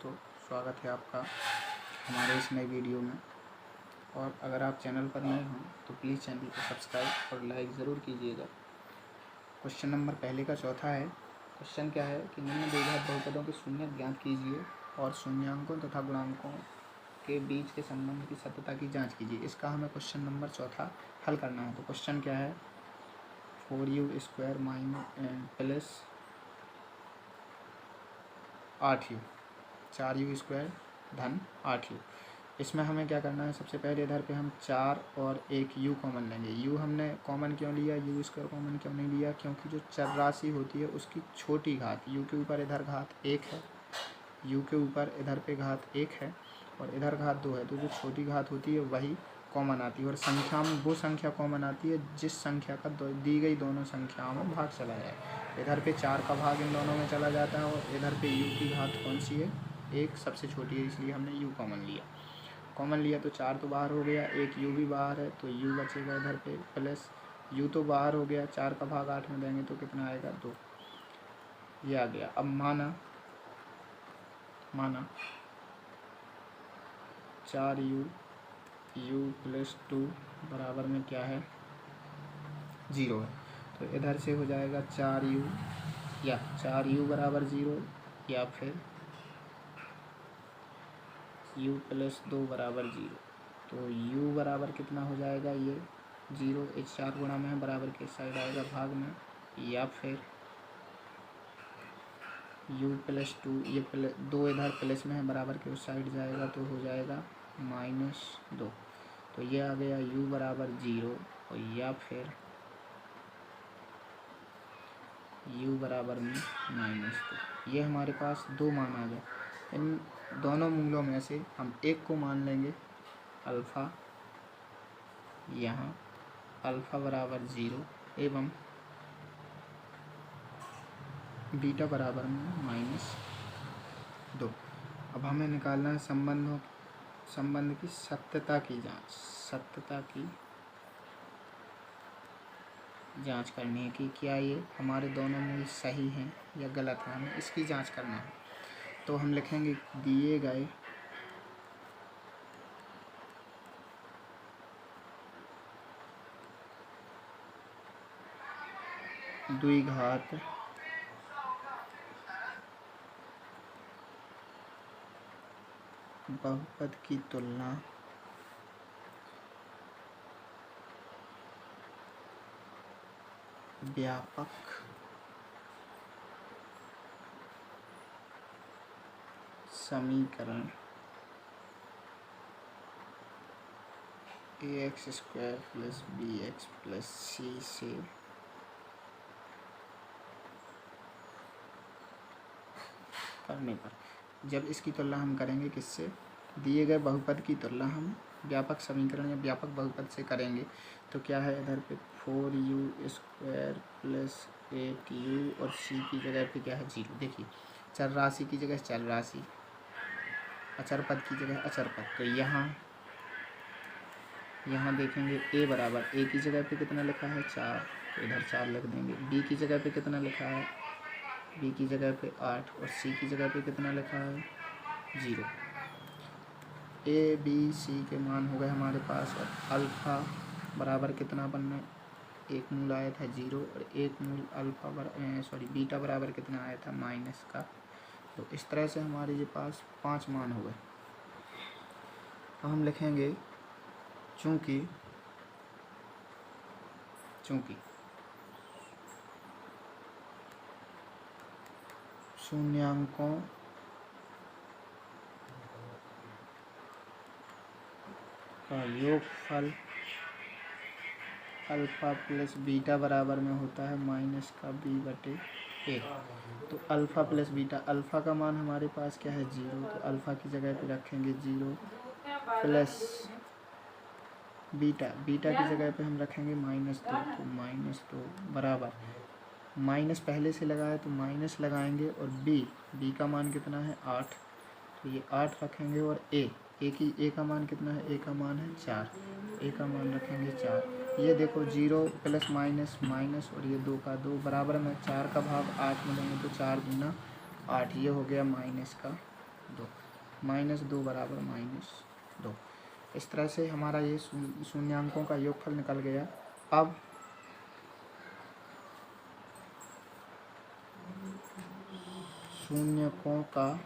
दोस्तों, स्वागत है आपका हमारे इस नए वीडियो में। और अगर आप चैनल पर नए हों तो प्लीज़ चैनल को सब्सक्राइब और लाइक ज़रूर कीजिएगा। क्वेश्चन नंबर पहले का चौथा है। क्वेश्चन क्या है कि निम्न द्विघात बहुपदों के शून्य ज्ञात कीजिए और शून्यांकों तथा गुणांकों के बीच के संबंध की सत्यता की जाँच कीजिए। इसका हमें क्वेश्चन नंबर चौथा हल करना है। तो क्वेश्चन क्या है, 4u² प्लस 8u, 4u² धन 8u। इसमें हमें क्या करना है, सबसे पहले इधर पे हम 4 और 1 u कॉमन लेंगे। u हमने कॉमन क्यों लिया, u² कॉमन क्यों नहीं लिया, क्योंकि जो चर राशि होती है उसकी छोटी घात u के ऊपर इधर घात 1 है, u के ऊपर इधर पे घात 1 है और इधर घात 2 है। तो जो छोटी घात होती है वही कॉमन आती है और संख्या में वो संख्या कॉमन आती है जिस संख्या का दी गई दोनों संख्याओं में भाग चला जाए। इधर पे 4 का भाग इन दोनों में चला जाता है और इधर पे u की घात कौन सी है, 1 सबसे छोटी है, इसलिए हमने u कॉमन लिया। कॉमन लिया तो 4 तो बाहर हो गया, एक u भी बाहर है तो u बचेगा इधर पे, प्लस u तो बाहर हो गया, 4 का भाग 8 में देंगे तो कितना आएगा, 2। ये आ गया। अब माना 4u प्लस 2 बराबर में क्या है, 0 है। तो इधर से हो जाएगा 4u या 4u बराबर 0 या फिर u प्लस 2 बराबर 0। तो u बराबर कितना हो जाएगा, ये 0, इस 4 गुणा में है, बराबर के साइड आएगा भाग में, या फिर u प्लस 2, ये दो इधर प्लस में है, बराबर के उस साइड जाएगा तो हो जाएगा -2। तो ये आ गया u बराबर 0 और या फिर u बराबर में -2। ये हमारे पास दो मान आ गए। इन दोनों मूलों में से हम एक को मान लेंगे अल्फ़ा, यहाँ अल्फ़ा बराबर 0 एवं बीटा बराबर में -2। अब हमें निकालना है संबंध की सत्यता की जांच करनी है कि क्या ये हमारे दोनों मूल सही हैं या गलत हैं, हमें इसकी जांच करना है। तो हम लिखेंगे दिए गए द्विघात बहुपद की तुलना व्यापक समीकरण ax² + bx + c से करने पर, जब इसकी तुलना हम करेंगे किससे, दिए गए बहुपद की तुलना हम व्यापक समीकरण या व्यापक बहुपद से करेंगे। तो क्या है, इधर पे 4u² + 8u और c की जगह पे क्या है, 0। देखिए, चर राशि की जगह चर राशि, अचर पद की जगह अचर पद। तो यहाँ देखेंगे a बराबर, a की जगह पे कितना लिखा है, 4, तो इधर 4 लिख देंगे। b की जगह पे कितना लिखा है, b की जगह पे 8 और c की जगह पे कितना लिखा है, 0। a b c के मान हो गए हमारे पास। और अल्फ़ा बराबर कितना बनना, एक मूल आया था 0 और एक मूल बीटा बराबर कितना आया था, माइनस का। तो इस तरह से हमारे ये पास 5 मान हो गए। तो हम लिखेंगे चूँकि शून्यांकों का योगफल अल्फ़ा प्लस बीटा बराबर में होता है -b/a। तो अल्फ़ा प्लस बीटा, अल्फ़ा का मान हमारे पास क्या है, 0, तो अल्फ़ा की जगह पे रखेंगे 0 प्लस बीटा की जगह पे हम रखेंगे -2, तो -2 बराबर, माइनस पहले से लगाया तो माइनस लगाएंगे और b का मान कितना है, 8, तो ये 8 रखेंगे और a का मान कितना है, a का मान है 4, a का मान रखेंगे 4। ये देखो 0 प्लस माइनस माइनस और ये 2 का 2 बराबर में 4 का भाग 8 में देंगे तो 4 दूना 8, ये हो गया माइनस का -2, -2 बराबर -2। इस तरह से हमारा ये शून्यांकों का योगफल निकल गया। अब शून्यकों का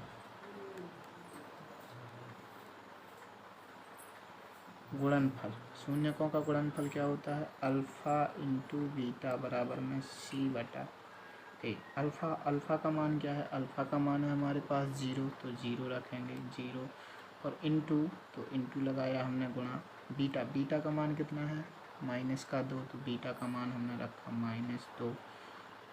गुणनफल, शून्यकों का गुणनफल क्या होता है? अल्फ़ा इंटू बीटा बराबर में c/a। अल्फ़ा का मान क्या है? अल्फ़ा का मान है हमारे पास 0, तो 0 रखेंगे 0, और इंटू, तो इंटू लगाया हमने गुणा बीटा का मान कितना है? -2, तो बीटा का मान हमने रखा -2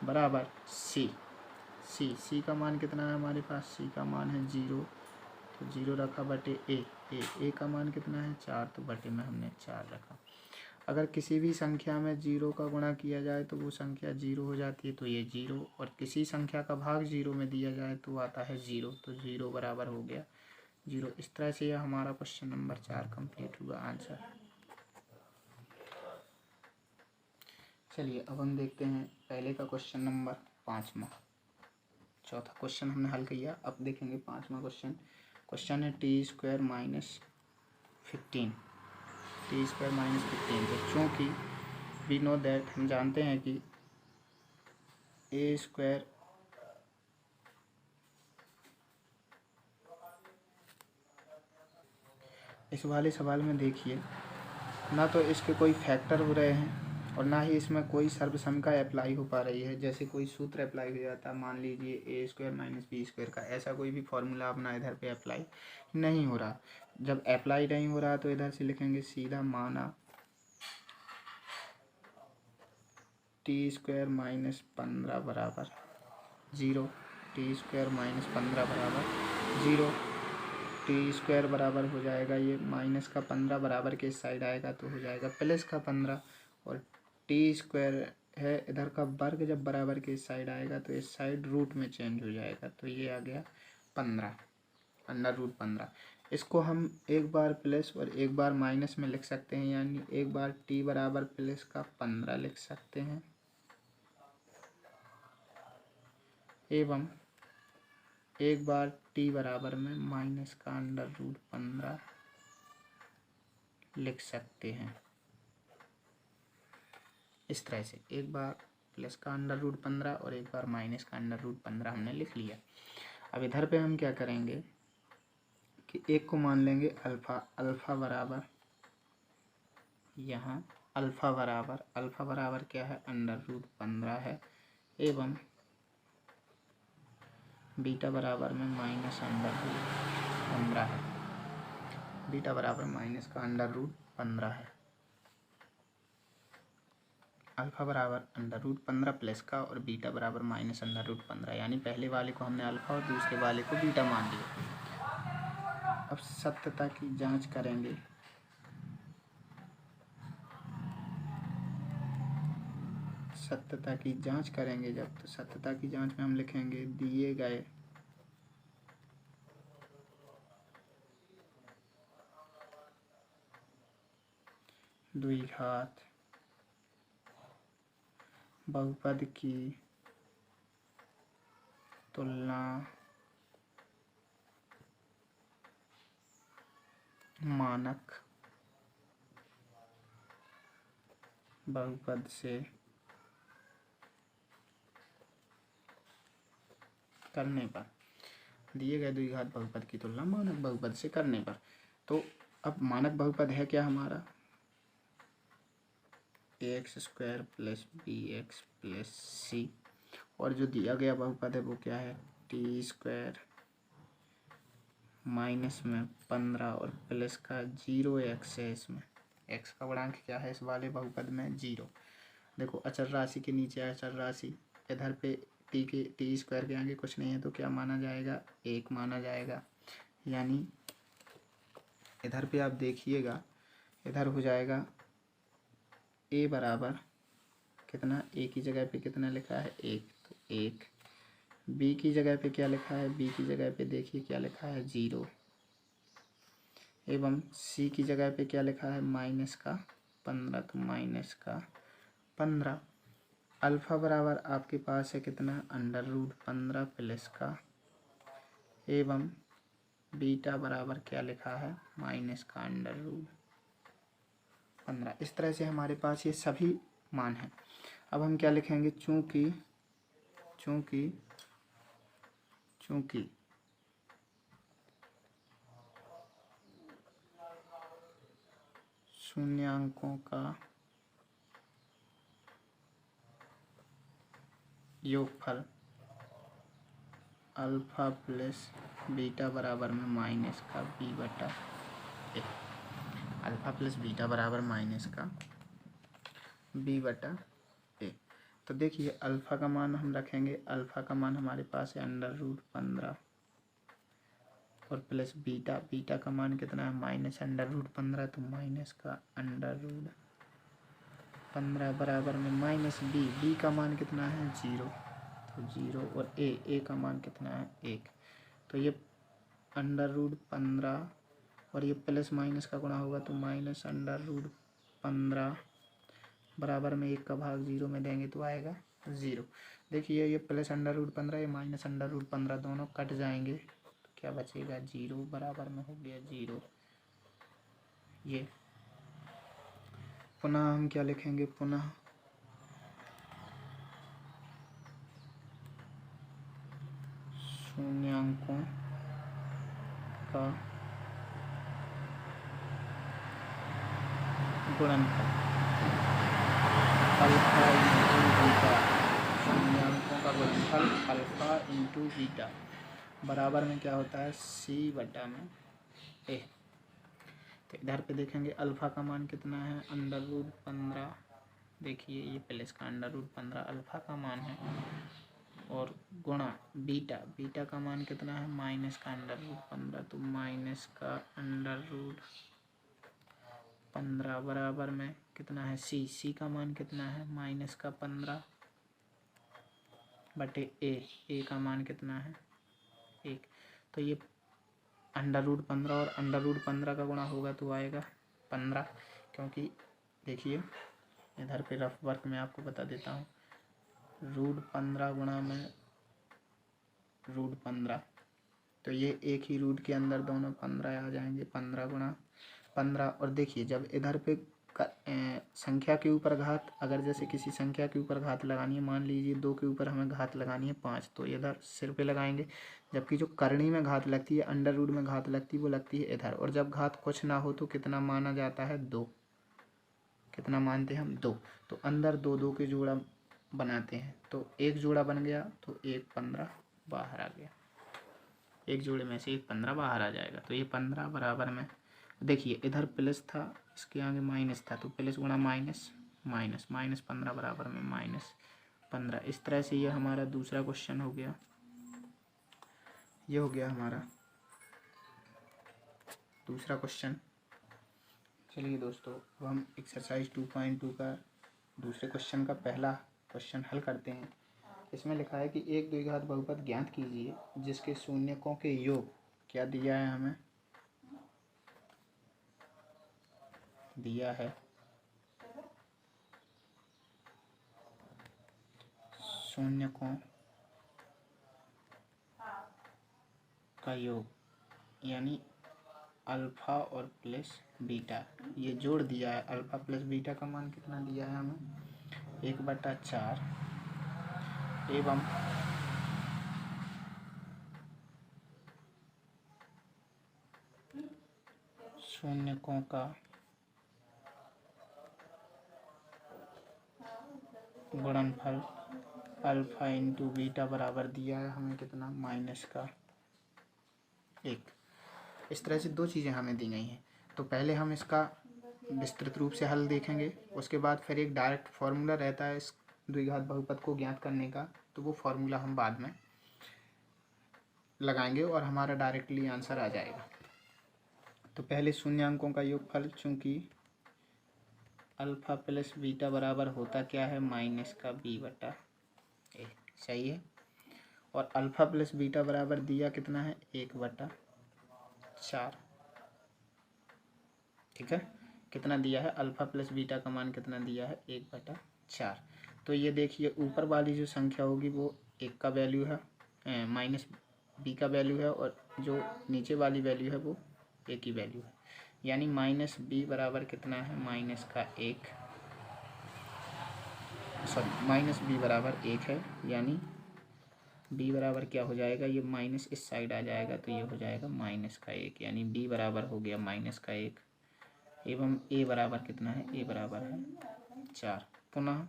बराबर सी का मान कितना है हमारे पास? सी का मान है 0, तो 0 रखा बटे ए का मान कितना है? 4, तो बटे में हमने 4 रखा। अगर किसी भी संख्या में 0 का गुणा किया जाए तो वो संख्या 0 हो जाती है, तो ये 0, और किसी संख्या का भाग 0 में दिया जाए तो आता है 0, तो 0 बराबर हो गया 0। इस तरह से यह हमारा क्वेश्चन नंबर 4 कंप्लीट हुआ आंसर। चलिए अब हम देखते हैं पहले का क्वेश्चन नंबर 5वां। चौथा क्वेश्चन हमने हल किया, अब देखेंगे 5वां क्वेश्चन। क्वेश्चन है t² - 15, t² - 15। तो चूँकि वी नो दैट, हम जानते हैं कि a², इस वाले सवाल में देखिए ना तो इसके कोई फैक्टर हो रहे हैं और ना ही इसमें कोई सर्वसंख्या अप्लाई हो पा रही है। जैसे कोई सूत्र अप्लाई हो जाता है, मान लीजिए a² - b² का, ऐसा कोई भी फॉर्मूला अपना इधर पे अप्लाई नहीं हो रहा। जब अप्लाई नहीं हो रहा तो इधर से लिखेंगे सीधा, माना t² - 15 बराबर 0, t² - 15 बराबर 0, t² बराबर हो जाएगा ये माइनस का 15 बराबर के इस साइड आएगा तो हो जाएगा प्लस का 15, और t² है इधर का वर्ग जब बराबर के इस साइड आएगा तो इस साइड रूट में चेंज हो जाएगा, तो ये आ गया 15 √15। इसको हम एक बार प्लस और एक बार माइनस में लिख सकते हैं, यानी एक बार t बराबर प्लस का 15 लिख सकते हैं एवं एक बार t बराबर में माइनस का √15 लिख सकते हैं। इस तरह से एक बार प्लस का √15 और एक बार माइनस का √15 हमने लिख लिया। अब इधर पे हम क्या करेंगे कि एक को मान लेंगे अल्फ़ा बराबर, यहाँ अल्फ़ा बराबर क्या है? √15 है, एवं बीटा बराबर में -√15 है। बीटा बराबर माइनस का √15 है। अल्फ़ा बराबर √15 प्लस का और बीटा बराबर -√15, यानी पहले वाले को हमने अल्फ़ा और दूसरे वाले को बीटा मान लिया। अब सत्यता की जांच करेंगे। सत्यता की जांच करेंगे जब, तो सत्यता की जांच में हम लिखेंगे दिए गए द्विघात बहुपद की तुलना मानक बहुपद से करने पर, दिए गए द्विघात बहुपद की तुलना मानक बहुपद से करने पर। तो अब मानक बहुपद है क्या हमारा? ax² + bx + c, और जो दिया गया बहुपद है वो क्या है? t² माइनस में 15 और प्लस का 0x है। इसमें x का गुणांक क्या है इस वाले बहुपद में? 0। देखो अचर राशि के नीचे अचर राशि, इधर पे t² के आगे कुछ नहीं है तो क्या माना जाएगा? 1 माना जाएगा। यानी इधर पे आप देखिएगा, इधर हो जाएगा a बराबर कितना? a की जगह पे कितना लिखा है? 1, तो 1। b की जगह पे क्या लिखा है? b की जगह पे देखिए क्या लिखा है? 0। एवं c की जगह पे क्या लिखा है? माइनस का 15, तो माइनस का 15। अल्फ़ा बराबर आपके पास है कितना? √15 प्लस का, एवं बीटा बराबर क्या लिखा है, माइनस का अंडर रूट 15। इस तरह से हमारे पास ये सभी मान हैं। अब हम क्या लिखेंगे, चूंकि शून्यांकों का योगफल अल्फा प्लस बीटा बराबर में माइनस का बी बटा ए, अल्फा प्लस बीटा बराबर माइनस का बी बटा ए। तो देखिए अल्फ़ा का मान हम रखेंगे, अल्फ़ा का मान हमारे पास है अंडर रूट 15 और प्लस बीटा का मान कितना है, माइनस अंडर रूट 15, तो माइनस का अंडर रूट 15 बराबर में माइनस बी का मान कितना है 0, तो 0 और ए का मान कितना है 1। तो ये अंडर रूट 15 और ये प्लस माइनस का गुणा होगा तो माइनस अंडर रूट 15 बराबर में 1 का भाग 0 में देंगे तो आएगा 0। देखिए ये प्लस अंडर रूट 15 ये माइनस अंडर रूट 15 दोनों कट जाएंगे तो क्या बचेगा 0 बराबर में हो गया 0। ये पुनः हम क्या लिखेंगे, पुनः शून्यांकों का गुणनफल अल्फा इंटू बीटा, शून्यांकों का गुणनफल अल्फा इंटू बीटा बराबर में क्या होता है सी बटा में ए। तो इधर पे देखेंगे अल्फ़ा का मान कितना है अंडर रूट 15, देखिए ये प्लस का अंडर रूट 15 अल्फ़ा का मान है और गुणा बीटा का मान कितना है माइनस का अंडर रूट 15, तो माइनस का अंडर रूट 15 बराबर में कितना है सी का मान कितना है माइनस का 15 बटे ए का मान कितना है 1। तो ये अंडर रूट 15 और अंडर रूट 15 का गुणा होगा तो आएगा 15, क्योंकि देखिए इधर पे रफ वर्क में आपको बता देता हूँ, रूट 15 गुणा में रूट 15, तो ये एक ही रूट के अंदर दोनों 15 आ जाएंगे, 15 गुणा 15। और देखिए जब इधर पे संख्या के ऊपर घात, अगर जैसे किसी संख्या के ऊपर घात लगानी है, मान लीजिए 2 के ऊपर हमें घात लगानी है 5, तो इधर सिर पे लगाएंगे, जबकि जो करनी में घात लगती है, अंडर रूट में घात लगती है, वो लगती है इधर। और जब घात कुछ ना हो तो कितना माना जाता है 2, कितना मानते हैं हम 2, तो अंदर 2 के जोड़ा बनाते हैं, तो एक जोड़ा बन गया तो 1 15 बाहर आ गया, एक जोड़े में से 1 15 बाहर आ जाएगा। तो ये 15 बराबर में देखिए इधर प्लस था, इसके आगे माइनस था, तो प्लस गुणा माइनस 15 बराबर में माइनस 15। इस तरह से ये हमारा दूसरा क्वेश्चन हो गया, ये हो गया हमारा दूसरा क्वेश्चन। चलिए दोस्तों अब हम एक्सरसाइज 2.2 का दूसरे क्वेश्चन का पहला क्वेश्चन हल करते हैं। इसमें लिखा है कि एक द्विघात बहुपद ज्ञात कीजिए जिसके शून्यकों के योग क्या दिया है, हमें दिया है शून्यकों का योग, यानी अल्फ़ा और प्लस बीटा, ये जोड़ दिया है। अल्फ़ा प्लस बीटा का मान कितना दिया है हमें 1/4 एवं शून्यकों का गुणनफल अल्फ़ा इंटू बीटा बराबर दिया है हमें कितना माइनस का 1। इस तरह से दो चीज़ें हमें दी गई हैं, तो पहले हम इसका विस्तृत रूप से हल देखेंगे, उसके बाद फिर एक डायरेक्ट फार्मूला रहता है इस द्विघात बहुपद को ज्ञात करने का, तो वो फार्मूला हम बाद में लगाएंगे और हमारा डायरेक्टली आंसर आ जाएगा। तो पहले शून्यांकों का योगफल, चूँकि अल्फ़ा प्लस बीटा बराबर होता क्या है माइनस का बी बटा ए, सही है। और अल्फ़ा प्लस बीटा बराबर दिया कितना है 1/4, ठीक है। कितना दिया है अल्फ़ा प्लस बीटा का मान कितना दिया है 1/4। तो ये देखिए ऊपर वाली जो संख्या होगी वो 1 का वैल्यू है, माइनस बी का वैल्यू है, और जो नीचे वाली वैल्यू है वो ए की वैल्यू है, यानी माइनस बी बराबर कितना है, माइनस का एक, सॉरी माइनस बी बराबर एक है, यानी बी बराबर क्या हो जाएगा, ये माइनस इस साइड आ जाएगा तो ये हो जाएगा माइनस का एक, यानी बी बराबर हो गया माइनस का एक। एवं ए बराबर कितना है, ए बराबर है 4। पुनः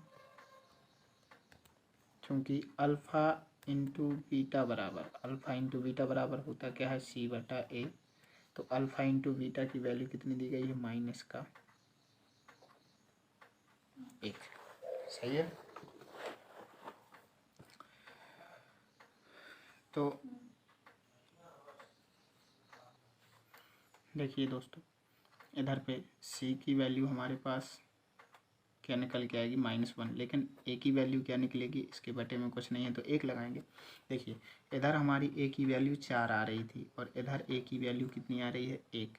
क्योंकि अल्फ़ा इंटू बीटा बराबर होता क्या है, सी बटा ए, तो अल्फ़ा इंटू बीटा की वैल्यू कितनी दी गई है, माइनस का एक। सही है। तो देखिए दोस्तों, इधर पे सी की वैल्यू हमारे पास क्या निकल के आएगी, -1, लेकिन ए की वैल्यू क्या निकलेगी, इसके बटे में कुछ नहीं है तो एक लगाएंगे। देखिए इधर हमारी ए की वैल्यू 4 आ रही थी और इधर ए की वैल्यू कितनी आ रही है, 1।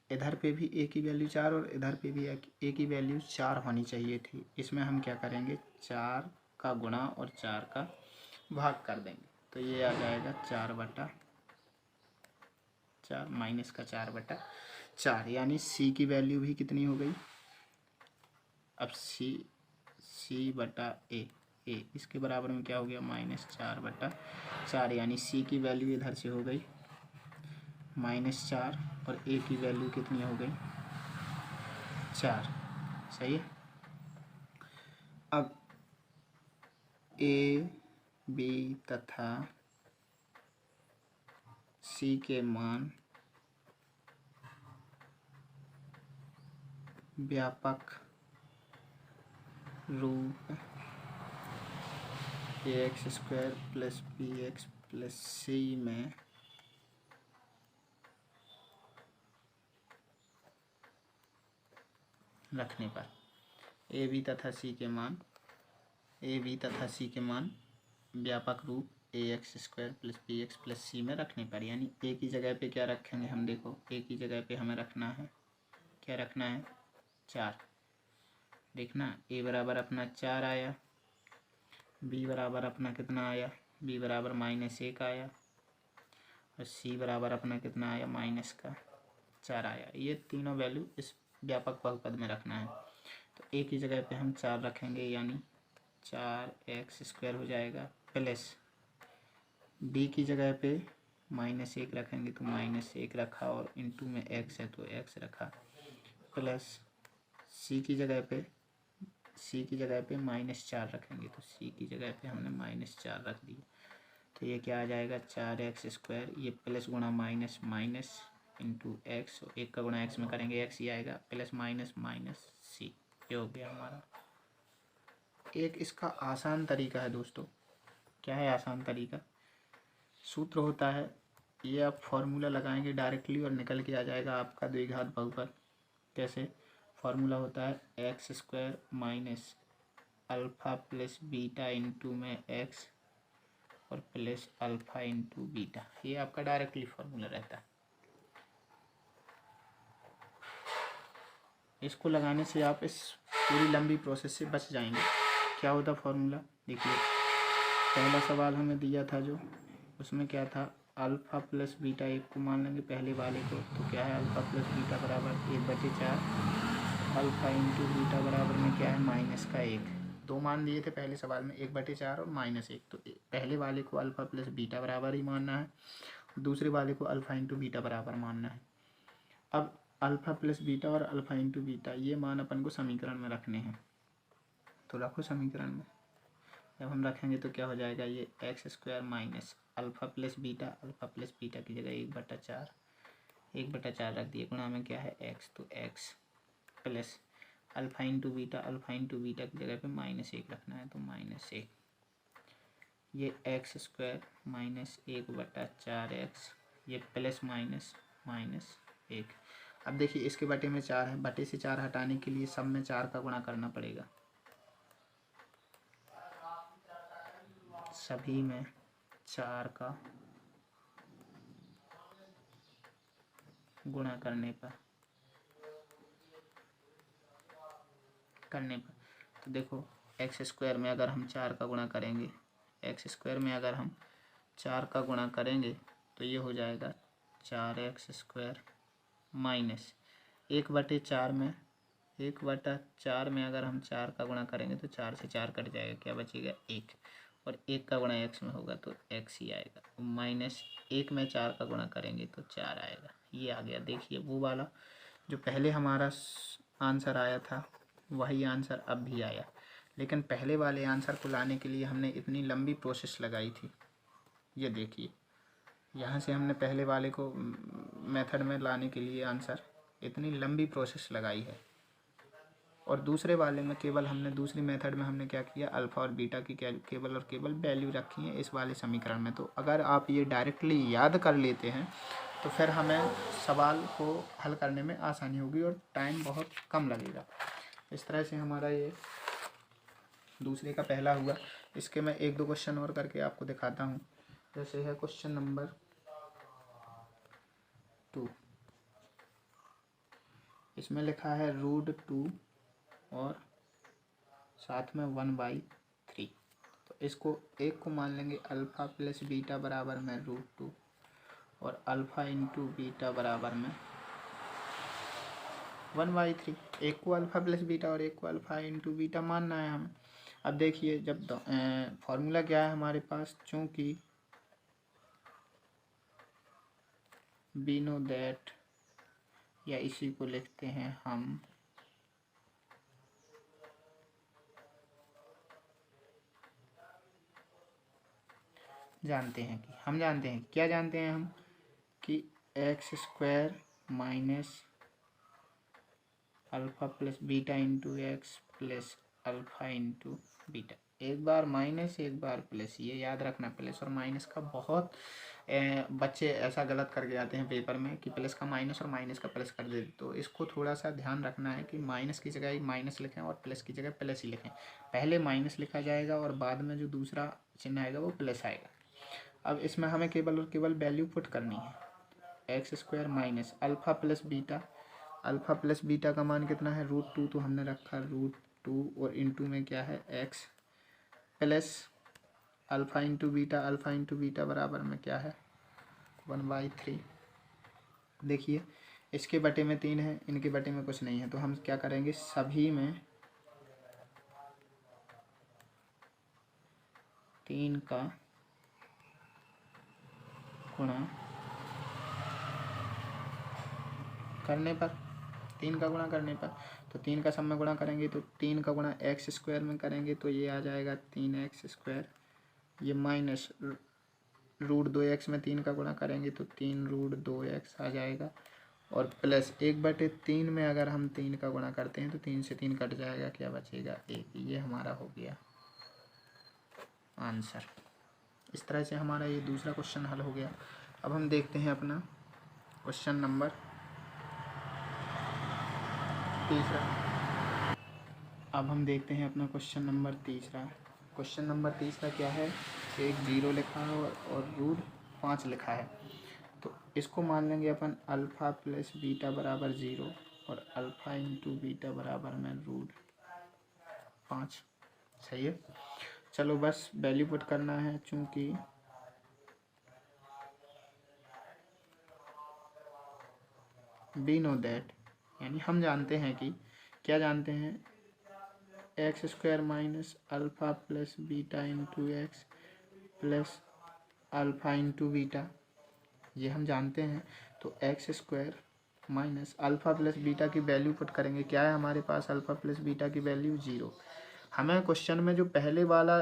इधर पे भी ए की वैल्यू 4 और इधर पे भी ए की वैल्यू 4 होनी चाहिए थी। इसमें हम क्या करेंगे, 4 का गुणा और 4 का भाग कर देंगे, तो ये आ जाएगा 4/4 माइनस का 4/4, यानी सी की वैल्यू भी कितनी हो गई, अब सी बटा ए इसके बराबर में क्या हो गया, -4/4, यानी सी की वैल्यू इधर से हो गई -4 और ए की वैल्यू कितनी हो गई, 4। सही है। अब ए बी तथा सी के मान व्यापक रूप ax² + bx + c में रखने पर ए बी तथा सी के मान व्यापक रूप ax² + bx + c में रखने पर, यानी ए की जगह पे क्या रखेंगे हम, देखो ए की जगह पे हमें रखना है, क्या रखना है, 4। देखना ए बराबर अपना 4 आया, बी बराबर अपना कितना आया, बी बराबर -1 आया और सी बराबर अपना कितना आया, -4 आया। ये तीनों वैल्यू इस व्यापक बहुपद में रखना है, तो ए की जगह पे हम 4 रखेंगे, यानी 4x² हो जाएगा, प्लस बी की जगह पे -1 रखेंगे तो -1 रखा और इंटू में x है तो x रखा, प्लस सी की जगह पे -4 रखेंगे तो सी की जगह पे हमने -4 रख दिया, तो ये क्या आ जाएगा, 4x², ये प्लस गुणा माइनस माइनस इंटू एक्स, एक का गुणा एक्स में करेंगे एक्स ही आएगा, प्लस माइनस माइनस सी, ये हो गया हमारा। एक इसका आसान तरीका है दोस्तों, क्या है आसान तरीका, सूत्र होता है, ये आप फॉर्मूला लगाएंगे डायरेक्टली और निकल के आ जाएगा आपका द्विघात बहुपद। कैसे, फॉर्मूला होता है x² - अल्फ़ा + बीटा इंटू में एक्स और प्लस अल्फ़ा इंटू बीटा, ये आपका डायरेक्टली फॉर्मूला रहता है। इसको लगाने से आप इस पूरी लंबी प्रोसेस से बच जाएंगे। क्या होता फॉर्मूला, देखिए पहला सवाल हमें दिया था जो, उसमें क्या था, अल्फ़ा + बीटा, एक को मान लेंगे पहले वाले को, तो क्या है अल्फ़ा + बीटा बराबर 1/4, अल्फ़ा इंटू बीटा बराबर में क्या है, -1। दो मान दिए थे पहले सवाल में, 1/4 और -1, तो पहले वाले को अल्फ़ा + बीटा बराबर ही मानना है, दूसरे वाले को अल्फ़ा इंटू बीटा बराबर मानना है। अब अल्फ़ा + बीटा और अल्फ़ा इंटू बीटा ये मान अपन को समीकरण में रखने हैं, तो रखो समीकरण में। जब हम रखेंगे तो क्या हो जाएगा, ये x² - अल्फ़ा + बीटा की जगह 1/4 रख दिए, गुणा में क्या है x, तो x plus alpha into beta की जगह पे -1 रखना है तो -1, ये x² - 1/4x, ये प्लस माइनस -1। अब देखिए इसके बटे में 4 है, बटे से 4 हटाने के लिए सब में 4 का गुणा करना पड़ेगा, सभी में 4 का गुणा करने पर तो देखो x² में अगर हम 4 का गुणा करेंगे, x² में अगर हम 4 का गुणा करेंगे तो ये हो जाएगा 4x² माइनस 1/4 में 1/4 में अगर हम 4 का गुणा करेंगे तो 4 से 4 कट जाएगा, क्या बचेगा 1, और 1 का गुणा x में होगा तो x ही आएगा, माइनस 1 में 4 का गुणा करेंगे तो 4 आएगा। ये आ गया। देखिए वो वाला जो पहले हमारा आंसर आया था वही आंसर अब भी आया, लेकिन पहले वाले आंसर को लाने के लिए हमने इतनी लंबी प्रोसेस लगाई थी। ये देखिए यहाँ से हमने पहले वाले को मेथड में लाने के लिए आंसर इतनी लंबी प्रोसेस लगाई है, और दूसरे वाले में केवल हमने दूसरी मेथड में हमने क्या किया, अल्फ़ा और बीटा की केवल और केवल वैल्यू रखी है इस वाले समीकरण में। तो अगर आप ये डायरेक्टली याद कर लेते हैं तो फिर हमें सवाल को हल करने में आसानी होगी और टाइम बहुत कम लगेगा। इस तरह से हमारा ये दूसरे का पहला हुआ। इसके मैं 1-2 क्वेश्चन और करके आपको दिखाता हूँ। जैसे है क्वेश्चन नंबर 2, इसमें लिखा है √2 और साथ में 1/3। तो इसको एक को मान लेंगे अल्फ़ा प्लस बीटा बराबर में √2 और अल्फ़ा इंटू बीटा बराबर में 1/3। एक को अल्फ़ा प्लस बीटा और एक को अल्फ़ा इंटू बीटा मानना है हमें। अब देखिए जब फॉर्मूला क्या है हमारे पास, चूँकि वी नो दैट, या इसी को लिखते हैं हम जानते हैं कि क्या जानते हैं हम कि x² minus alpha plus beta into x plus alpha into beta. एक बार माइनस एक बार प्लस, ये याद रखना। प्लस और माइनस का बहुत बच्चे ऐसा गलत करके आते हैं पेपर में कि प्लस का माइनस और माइनस का प्लस कर देते। तो इसको थोड़ा सा ध्यान रखना है कि माइनस की जगह माइनस लिखें और प्लस की जगह प्लस ही लिखें। पहले माइनस लिखा जाएगा और बाद में जो दूसरा चिन्ह आएगा वो प्लस आएगा। अब इसमें हमें केवल और केवल वैल्यू पुट करनी है। x² minus alpha plus beta, alpha plus beta का मान कितना है √2, तो हमने रखा √2 और इंटू में क्या है x plus alpha into beta, alpha into beta बराबर में क्या है 1/3। देखिए इसके बटे में 3 है, इनके बटे में कुछ नहीं है, तो हम क्या करेंगे सभी में 3 का गुणा करने पर, 3 का गुणा करने पर, तो 3 का सब में गुणा करेंगे तो 3 का गुणा x² में करेंगे तो ये आ जाएगा 3x², ये माइनस √2x में 3 का गुणा करेंगे तो 3√2x आ जाएगा, और प्लस 1/3 में अगर हम 3 का गुणा करते हैं तो 3 से 3 कट जाएगा, क्या बचेगा 1। ये हमारा हो गया आंसर। इस तरह से हमारा ये दूसरा क्वेश्चन हल हो गया। अब हम देखते हैं अपना क्वेश्चन नंबर तीसरा। अब हम देखते हैं अपना क्वेश्चन नंबर तीसरा। क्वेश्चन नंबर तीसरा क्या है, एक 0 लिखा है और √5 लिखा है। तो इसको मान लेंगे अपन अल्फ़ा प्लस बीटा बराबर 0 और अल्फ़ा इंटू बीटा बराबर में √5। सही है। चलो बस वैल्यू पुट करना है, चूँकि वी नो दैट, यानी हम जानते हैं कि क्या जानते हैं, x² minus alpha plus beta into x plus alpha into beta, ये हम जानते हैं। तो x² minus alpha plus beta की वैल्यू पुट करेंगे। क्या है हमारे पास, अल्फ़ा प्लस बीटा की वैल्यू 0। हमें क्वेश्चन में जो पहले वाला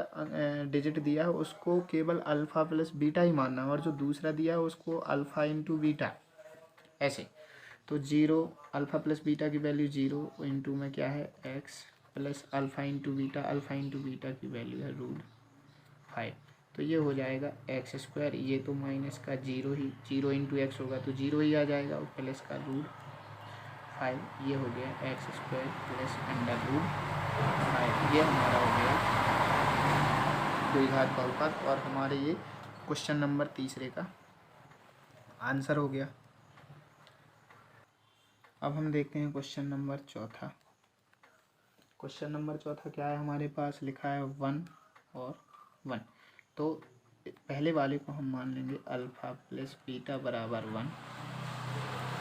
डिजिट दिया है उसको केवल अल्फ़ा प्लस बीटा ही मानना है, और जो दूसरा दिया है उसको अल्फ़ा इंटू बीटा, ऐसे। तो 0 अल्फ़ा प्लस बीटा की वैल्यू 0 इंटू में क्या है x plus alpha into beta, alpha into beta की वैल्यू है √5। तो ये हो जाएगा x², ये तो माइनस का 0 ही, 0 इंटू एक्स होगा तो 0 ही आ जाएगा, और प्लस का √5, ये हो गया x² प्लस √5। ये हमारा हो गया द्विघात बहुपद, और हमारे ये क्वेश्चन नंबर तीसरे का आंसर हो गया। अब हम देखते हैं क्वेश्चन नंबर चौथा। क्वेश्चन नंबर चौथा क्या है हमारे पास, लिखा है 1 और 1। तो पहले वाले को हम मान लेंगे अल्फ़ा प्लस बीटा बराबर 1,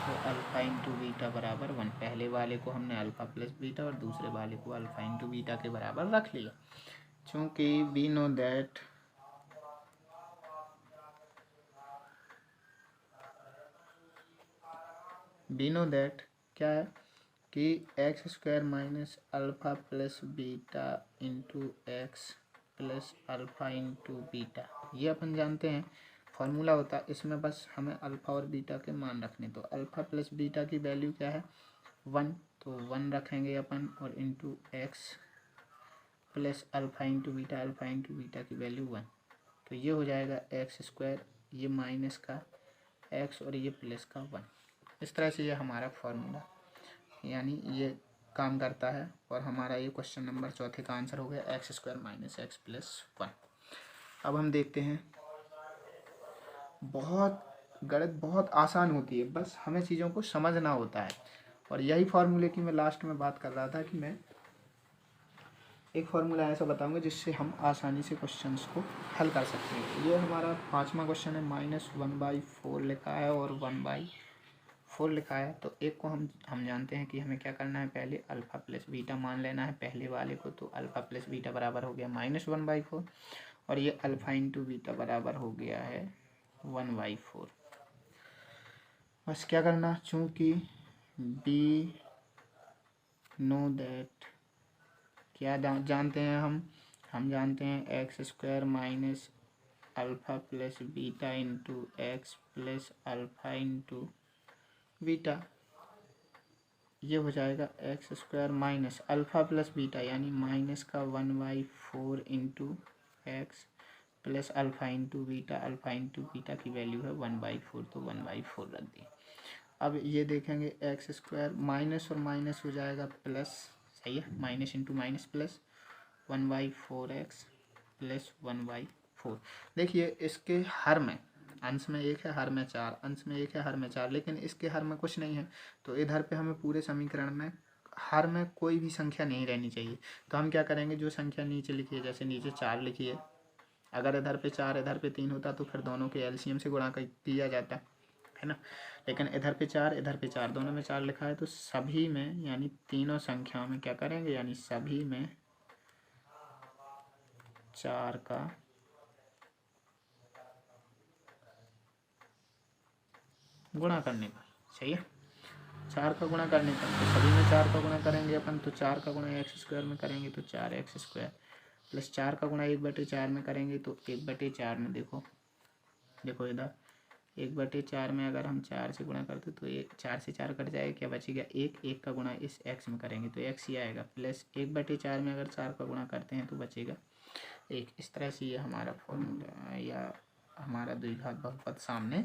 तो अल्फ़ा इंटू बीटा बराबर 1। पहले वाले को हमने अल्फ़ा प्लस बीटा और दूसरे वाले को अल्फ़ा इंटू बीटा के बराबर रख लिया। चूँकि वी नो दैट क्या है कि x square minus alpha plus beta into x plus alpha into beta, ये अपन जानते हैं फार्मूला होता है। इसमें बस हमें अल्फ़ा और बीटा के मान रखने, तो अल्फ़ा प्लस बीटा की वैल्यू क्या है 1, तो 1 रखेंगे अपन, और into x plus alpha into beta की वैल्यू 1, तो ये हो जाएगा एक्स स्क्वायर, ये माइनस का एक्स और ये प्लस का 1। इस तरह से ये हमारा फार्मूला यानी ये काम करता है, और हमारा ये क्वेश्चन नंबर चौथे का आंसर हो गया x square minus x plus 1। अब हम देखते हैं, गणित बहुत आसान होती है, बस हमें चीज़ों को समझना होता है। और यही फार्मूले की मैं लास्ट में बात कर रहा था कि मैं एक फार्मूला ऐसा बताऊंगा जिससे हम आसानी से क्वेश्चंस को हल कर सकते हैं। ये हमारा 5वां क्वेश्चन है, -1/4 लिखा है और 1/4 लिखा है। तो एक को हम जानते हैं कि हमें क्या करना है, पहले अल्फ़ा प्लस बीटा मान लेना है पहले वाले को, तो अल्फ़ा प्लस बीटा बराबर हो गया -1/4, और ये अल्फ़ा इंटू बीटा बराबर हो गया है 1/4। बस क्या करना, चूँकि बी नो दैट क्या जानते हैं हम जानते हैं x square minus alpha plus beta into x plus alpha into beta, ये हो जाएगा x square minus alpha plus beta यानी माइनस का 1/4 into x plus alpha into beta की वैल्यू है 1/4, तो 1/4 रख दी। अब ये देखेंगे एक्स स्क्वायर माइनस और माइनस हो जाएगा प्लस, सही है, minus into minus plus 1/4x plus 1/4। देखिए इसके हर में अंश में 1 है, हर में 4, अंश में 1 है, हर में 4, लेकिन इसके हर में कुछ नहीं है, तो इधर पे हमें पूरे समीकरण में हर में कोई भी संख्या नहीं रहनी चाहिए। तो हम क्या करेंगे, जो संख्या नीचे लिखी है, जैसे नीचे 4 लिखी है, अगर इधर पे 4 इधर पे 3 होता तो फिर दोनों के एलसीएम से गुणा किया जाता है ना, लेकिन इधर पे 4 दोनों में 4 लिखा है, तो सभी में यानी तीनों संख्याओं में क्या करेंगे, यानी सभी में 4 का गुणा करने पर, सही है, 4 का गुणा करने पर, तो सभी में 4 का गुणा करेंगे अपन, तो 4 का गुणा एक्स स्क्वायर में करेंगे तो 4x स्क्वायर, प्लस 4 का गुणा 1/4 में करेंगे तो 1/4 में, देखो इधर 1/4 में अगर हम 4 से गुणा करते तो ये 4 से 4 कट जाएगा, क्या बचेगा 1 का गुणा इस x में करेंगे तो x ही आएगा, प्लस 1/4 में अगर 4 का गुणा करते हैं तो बचेगा 1। इस तरह से ये हमारा फॉर्मूला या हमारा द्विघात बहुपद सामने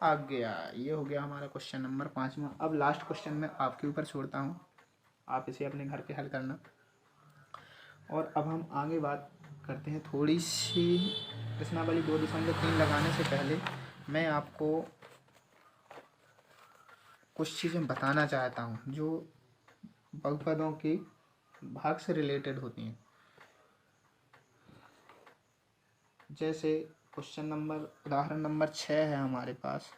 आ गया। ये हो गया हमारा क्वेश्चन नंबर 5वां। अब लास्ट क्वेश्चन मैं आपके ऊपर छोड़ता हूँ, आप इसे अपने घर पे हल करना। और अब हम आगे बात करते हैं, थोड़ी सी प्रश्नावली 2.3 लगाने से पहले मैं आपको कुछ चीज़ें बताना चाहता हूँ जो बहुपदों के भाग से रिलेटेड होती हैं। जैसे क्वेश्चन नंबर उदाहरण नंबर 6 है हमारे पास,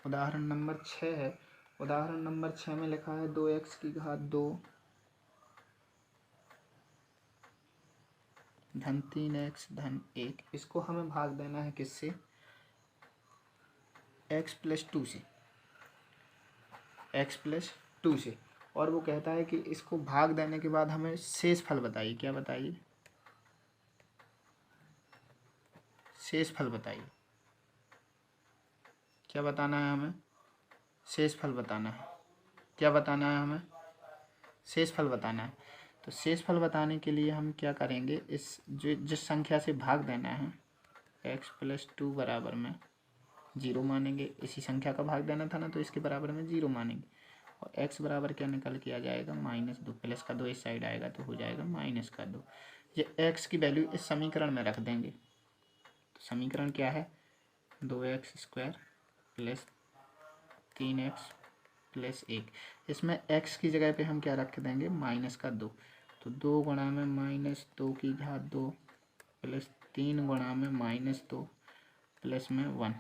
उदाहरण नंबर 6 है। उदाहरण नंबर 6 में लिखा है 2x की घात 2 धन 3x धन 1, इसको हमें भाग देना है किससे, x प्लस 2 से, x प्लस 2 से। और वो कहता है कि इसको भाग देने के बाद हमें शेष फल बताइए, क्या बताइए, शेष फल बताइए, क्या बताना है हमें, शेष फल बताना है, क्या बताना है हमें, शेष फल बताना है। तो शेष फल बताने के लिए हम क्या करेंगे, इस जिस संख्या से भाग देना है x प्लस 2 बराबर में 0 मानेंगे, इसी संख्या का भाग देना था ना, तो इसके बराबर में 0 मानेंगे, और x बराबर क्या निकल के आ जाएगा -2, प्लस का 2 इस साइड आएगा तो हो जाएगा -2। ये x की वैल्यू इस समीकरण में रख देंगे, तो समीकरण क्या है, 2x square plus 3x plus 1, इसमें x की जगह पे हम क्या रख देंगे, -2, तो 2 गुणा में -2 की घात 2 प्लस 3 गुणा में -2 प्लस में 1।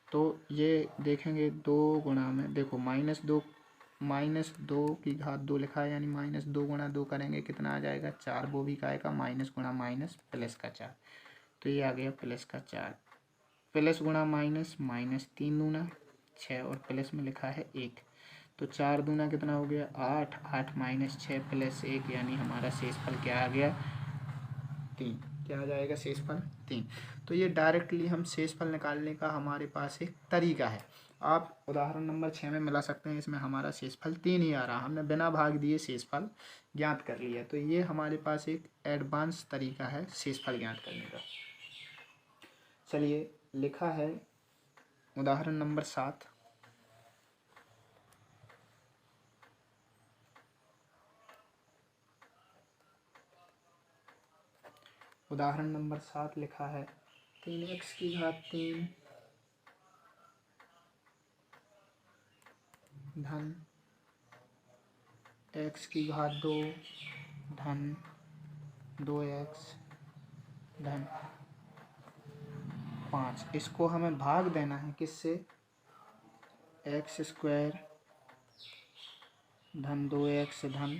तो ये देखेंगे 2 गुणा में, देखो -2 की घात 2 लिखा है, यानी -2 गुणा 2 करेंगे कितना आ जाएगा 4। वो भी का आएगा माइनस गुणा माइनस प्लस का 4, तो ये आ गया प्लस का 4। प्लस गुणा माइनस, -3 दूना 6 और प्लस में लिखा है 1, तो 4 दूना कितना हो गया 8, 8 माइनस 6 प्लस 1, यानी हमारा शेषफल क्या आ गया 3। क्या आ जाएगा शेषफल 3। तो ये डायरेक्टली हम शेषफल निकालने का हमारे पास एक तरीका है। आप उदाहरण नंबर 6 में मिला सकते हैं, इसमें हमारा शेषफल 3 ही आ रहा, हमने बिना भाग दिए शेषफल ज्ञात कर लिया। तो ये हमारे पास एक एडवांस तरीका है शेषफल ज्ञात करने का। चलिए लिखा है उदाहरण नंबर 7। उदाहरण नंबर 7 लिखा है 3x की घात 3 धन x की घात 2 धन 2x धन 5। इसको हमें भाग देना है किससे, x² धन 2x धन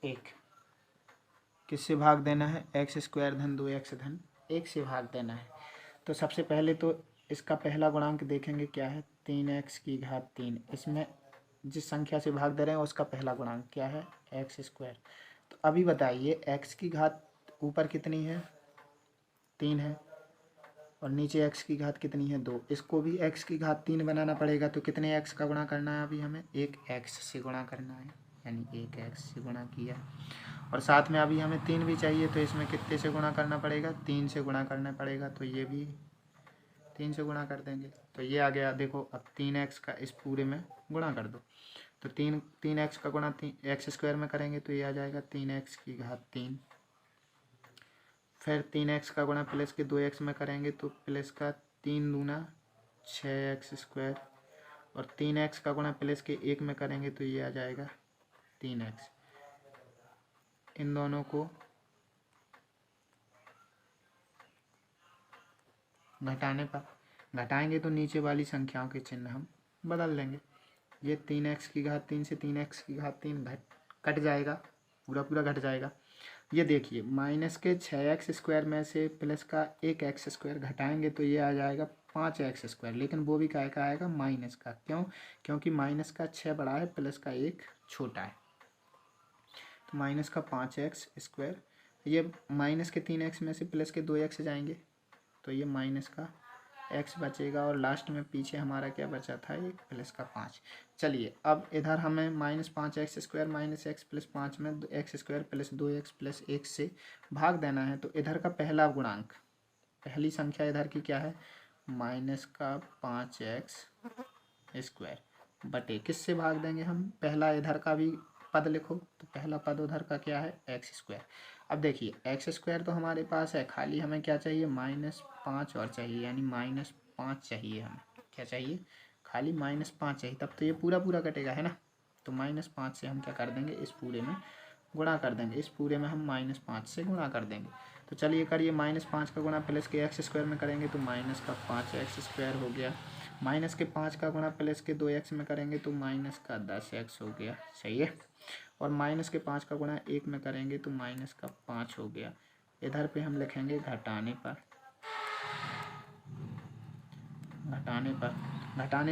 1। किससे भाग देना है, x² धन 2x धन 1 से भाग देना है। तो सबसे पहले तो इसका पहला गुणांक देखेंगे क्या है, 3x की घात 3। इसमें जिस संख्या से भाग दे रहे हैं उसका पहला गुणांक क्या है, x²। तो अभी बताइए x की घात ऊपर कितनी है 3 है, और नीचे x की घात कितनी है 2। इसको भी x की घात 3 बनाना पड़ेगा, तो कितने x का गुणा करना है, अभी हमें एक x से गुणा करना है, यानी एक x से गुणा किया। और साथ में अभी हमें 3 भी चाहिए, तो इसमें कितने से गुणा करना पड़ेगा, 3 से गुणा करना पड़ेगा। तो ये भी 3 से गुणा कर देंगे, तो ये आ गया। देखो अब 3x का इस पूरे में गुणा कर दो, तो 3x का गुणा x² में करेंगे तो ये आ जाएगा 3x की घात 3। फिर 3x का गुणा प्लस के 2x में करेंगे तो प्लस का 3 दूना 6x², और 3x का गुणा प्लस के 1 में करेंगे तो ये आ जाएगा 3x। इन दोनों को घटाने पर घटाएंगे तो नीचे वाली संख्याओं के चिन्ह हम बदल देंगे। ये 3x की घात 3 से 3x की घात 3 कट जाएगा, पूरा घट जाएगा। ये देखिए माइनस के 6x² में से प्लस का 1x² घटाएंगे तो ये आ जाएगा 5x², लेकिन वो भी क्या का आएगा माइनस का। क्यों, क्योंकि माइनस का 6 बड़ा है, प्लस का 1 छोटा है। तो माइनस का 5x², ये माइनस के 3x में से प्लस के 2x जाएंगे तो ये माइनस का x बचेगा, और लास्ट में पीछे हमारा क्या बचा था, एक प्लस का 5। चलिए अब इधर हमें -5x² माइनस x प्लस 5 में x² प्लस 2x प्लस 1 से भाग देना है। तो इधर का पहला गुणांक, पहली संख्या इधर की क्या है, माइनस का 5x² बटे किससे भाग देंगे हम, पहला इधर का भी पद लिखो, तो पहला पद उधर का क्या है x²। अब देखिए x² तो हमारे पास है, खाली हमें क्या चाहिए -5 और चाहिए, यानी -5 चाहिए हमें। क्या चाहिए, खाली -5 चाहिए, तब तो ये पूरा कटेगा है ना। तो -5 से हम क्या कर देंगे, इस पूरे में गुणा कर देंगे, इस पूरे में हम -5 से गुणा कर देंगे। तो चलिए करिए, -5 का गुणा प्लस के x² में करेंगे तो माइनस का 5x² हो गया, माइनस के 5 का गुणा प्लस के 2x में करेंगे तो माइनस का 10x हो गया, सही है। और माइनस के 5 का गुणा 1 में करेंगे तो माइनस का 5 हो गया। इधर पे हम लिखेंगे घटाने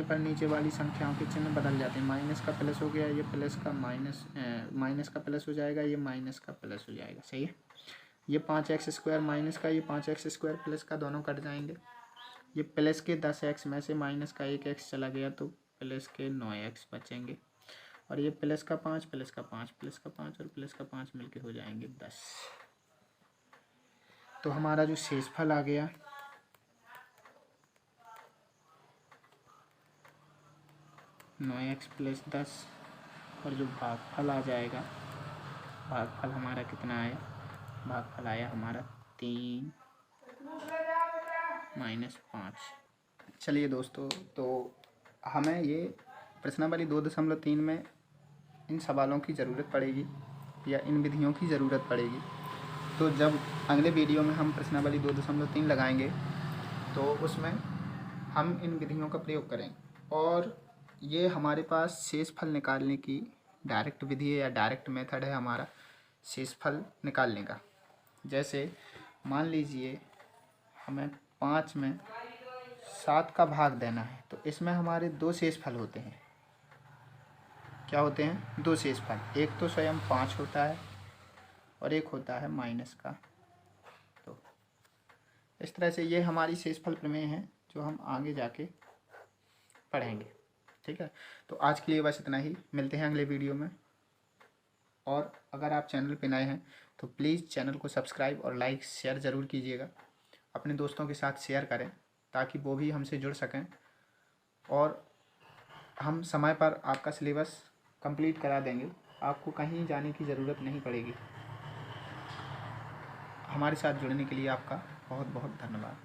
पर नीचे वाली संख्याओं के चिन्ह बदल जाते हैं। माइनस का प्लस हो गया, ये प्लस का माइनस का प्लस हो जाएगा, ये माइनस का प्लस हो जाएगा, सही है। ये 5x² माइनस का, ये 5x² प्लस का, दोनों कट जाएंगे। ये प्लस के 10x में से माइनस का 1x चला गया तो प्लस के 9x बचेंगे, और ये प्लस का 5 प्लस का 5 प्लस का 5 और प्लस का 5 मिलके हो जाएंगे 10। तो हमारा जो शेषफल आ गया 9x प्लस 10, और जो भागफल आ जाएगा, भागफल हमारा कितना आया, भागफल आया हमारा 3 -5। चलिए दोस्तों, तो हमें ये प्रश्नावली 2.3 में इन सवालों की ज़रूरत पड़ेगी या इन विधियों की ज़रूरत पड़ेगी। तो जब अगले वीडियो में हम प्रश्नावली 2.3 लगाएंगे तो उसमें हम इन विधियों का प्रयोग करेंगे और ये हमारे पास शेषफल निकालने की डायरेक्ट विधि है या डायरेक्ट मेथड है हमारा शेषफल निकालने का। जैसे मान लीजिए हमें 5 में 7 का भाग देना है, तो इसमें हमारे 2 शेषफल होते हैं। क्या होते हैं? 2 शेषफल। एक तो स्वयं 5 होता है और एक होता है माइनस का। तो इस तरह से ये हमारी शेषफल प्रमेय है जो हम आगे जाके पढ़ेंगे। ठीक है, तो आज के लिए बस इतना ही। मिलते हैं अगले वीडियो में। और अगर आप चैनल पे नए हैं तो प्लीज़ चैनल को सब्सक्राइब और लाइक शेयर ज़रूर कीजिएगा। अपने दोस्तों के साथ शेयर करें ताकि वो भी हमसे जुड़ सकें और हम समय पर आपका सिलेबस कंप्लीट करा देंगे। आपको कहीं जाने की ज़रूरत नहीं पड़ेगी। हमारे साथ जुड़ने के लिए आपका बहुत बहुत धन्यवाद।